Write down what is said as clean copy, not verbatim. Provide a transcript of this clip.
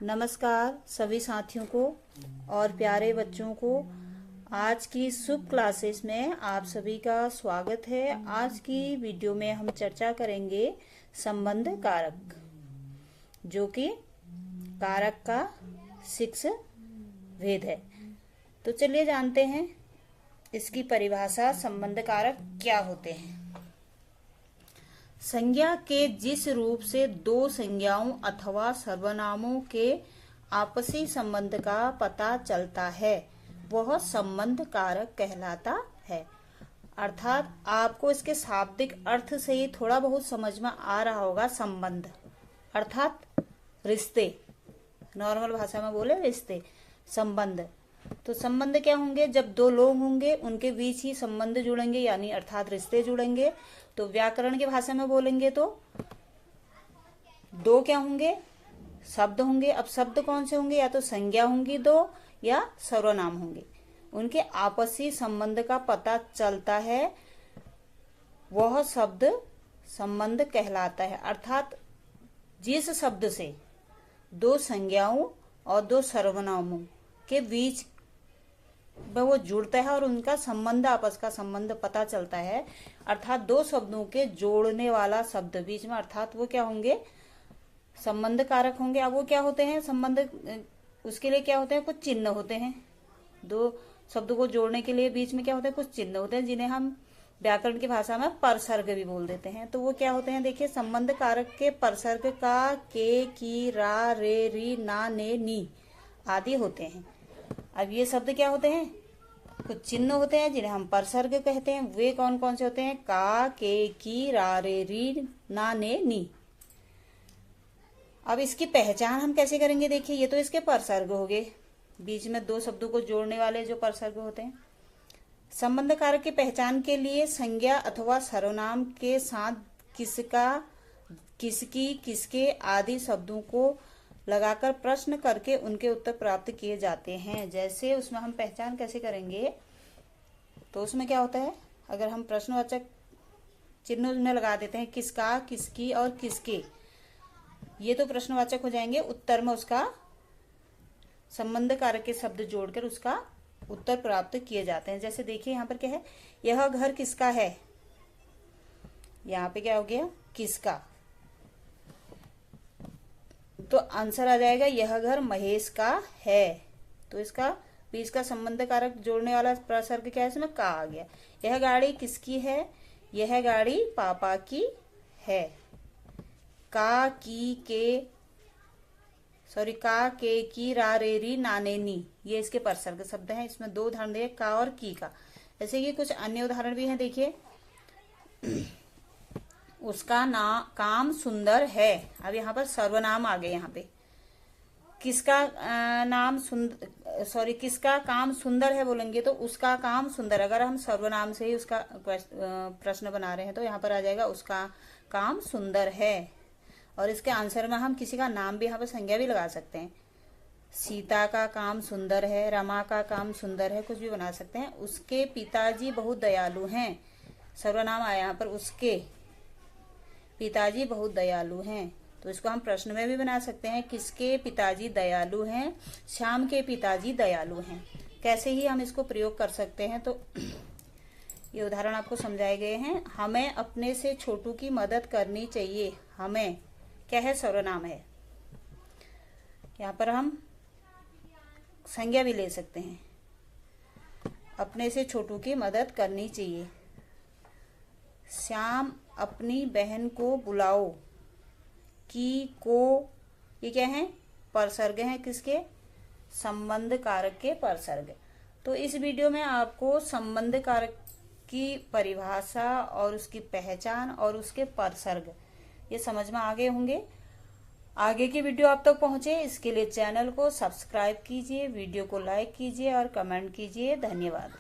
नमस्कार सभी साथियों को और प्यारे बच्चों को। आज की शुभ क्लासेस में आप सभी का स्वागत है। आज की वीडियो में हम चर्चा करेंगे संबंध कारक, जो कि कारक का 6 भेद है। तो चलिए जानते हैं इसकी परिभाषा। संबंध कारक क्या होते हैं? संज्ञा के जिस रूप से दो संज्ञाओं अथवा सर्वनामों के आपसी संबंध का पता चलता है वह संबंध कारक कहलाता है। अर्थात आपको इसके शाब्दिक अर्थ से ही थोड़ा बहुत समझ में आ रहा होगा। संबंध अर्थात रिश्ते, नॉर्मल भाषा में बोले रिश्ते, संबंध। तो संबंध क्या होंगे? जब दो लोग होंगे उनके बीच ही संबंध जुड़ेंगे, यानी अर्थात रिश्ते जुड़ेंगे। तो व्याकरण की भाषा में बोलेंगे तो दो क्या होंगे? शब्द होंगे। अब शब्द कौन से होंगे? या तो संज्ञा होंगी दो, या सर्वनाम होंगे। उनके आपसी संबंध का पता चलता है, वह शब्द संबंध कहलाता है। अर्थात जिस शब्द से दो संज्ञाओं और दो सर्वनामों के बीच में वो जुड़ता है और उनका संबंध, आपस का संबंध पता चलता है, अर्थात दो शब्दों के जोड़ने वाला शब्द बीच में, अर्थात वो क्या होंगे? संबंध कारक होंगे। अब वो क्या होते हैं संबंध? उसके लिए क्या होते हैं? कुछ चिन्ह होते हैं। दो शब्दों को जोड़ने के लिए बीच में क्या होते हैं? कुछ चिन्ह होते हैं, जिन्हें हम व्याकरण की भाषा में परसर्ग भी बोल देते हैं। तो वो क्या होते हैं? देखिए, संबंध कारक के परसर्ग का के, की, रा, रे, री, ना, ने, नी आदि होते हैं। अब ये शब्द क्या होते हैं? कुछ चिन्ह होते हैं जिन्हें हम परसर्ग कहते हैं। वे कौन कौन से होते हैं? का, के, की, रा, रे, री, ना, ने, नी। अब इसकी पहचान हम कैसे करेंगे? देखिए, ये तो इसके परसर्ग हो गए, बीच में दो शब्दों को जोड़ने वाले जो परसर्ग होते हैं। संबंध कारक की पहचान के लिए संज्ञा अथवा सर्वनाम के साथ किसका, किसकी, किसके आदि शब्दों को लगाकर प्रश्न करके उनके उत्तर प्राप्त किए जाते हैं। जैसे उसमें हम पहचान कैसे करेंगे? तो उसमें क्या होता है, अगर हम प्रश्नवाचक चिन्ह उसमें लगा देते हैं, किसका, किसकी और किसके, ये तो प्रश्नवाचक हो जाएंगे। उत्तर में उसका संबंध कारक के शब्द जोड़कर उसका उत्तर प्राप्त किए जाते हैं। जैसे देखिए यहाँ पर क्या है, यह घर किसका है? यहाँ पे क्या हो गया? किसका। तो आंसर आ जाएगा यह घर महेश का है। तो इसका बीच का संबंध कारक जोड़ने वाला प्रसर्ग क्या है? इसमें का आ गया। यह गाड़ी किसकी है? यह गाड़ी पापा की है। का, की, के, सॉरी, का, के, की, रा, रे, री, ना, ने, नी, ये इसके परसर्ग शब्द हैं। इसमें दो उदाहरण दिए, का और की का। ऐसे कि कुछ अन्य उदाहरण भी हैं। देखिए, उसका काम सुंदर है। अब यहाँ पर सर्वनाम आ गए। यहाँ पे किसका नाम सुंदर, सॉरी, किसका काम सुंदर है बोलेंगे तो उसका काम सुंदर। अगर हम सर्वनाम से ही उसका प्रश्न बना रहे हैं तो यहाँ पर आ जाएगा उसका काम सुंदर है। और इसके आंसर में हम किसी का नाम भी, यहाँ पर संज्ञा भी लगा सकते हैं। सीता का काम सुंदर है, रमा का काम सुंदर है, कुछ भी बना सकते हैं। उसके पिताजी बहुत दयालु हैं। सर्वनाम आया यहाँ पर, उसके पिताजी बहुत दयालु हैं। तो इसको हम प्रश्न में भी बना सकते हैं, किसके पिताजी दयालु हैं? श्याम के पिताजी दयालु हैं। कैसे ही हम इसको प्रयोग कर सकते हैं, तो ये उदाहरण आपको समझाए गए हैं। हमें अपने से छोटू की मदद करनी चाहिए। हमें क्या है? सर्वनाम है। यहाँ पर हम संज्ञा भी ले सकते हैं। अपने से छोटू की मदद करनी चाहिए। श्याम अपनी बहन को बुलाओ। की, को, ये क्या है? परसर्ग हैं। किसके? संबंध कारक के परसर्ग। तो इस वीडियो में आपको संबंध कारक की परिभाषा और उसकी पहचान और उसके परसर्ग ये समझ में आ गए होंगे। आगे की वीडियो आप तक पहुंचे इसके लिए चैनल को सब्सक्राइब कीजिए, वीडियो को लाइक कीजिए और कमेंट कीजिए। धन्यवाद।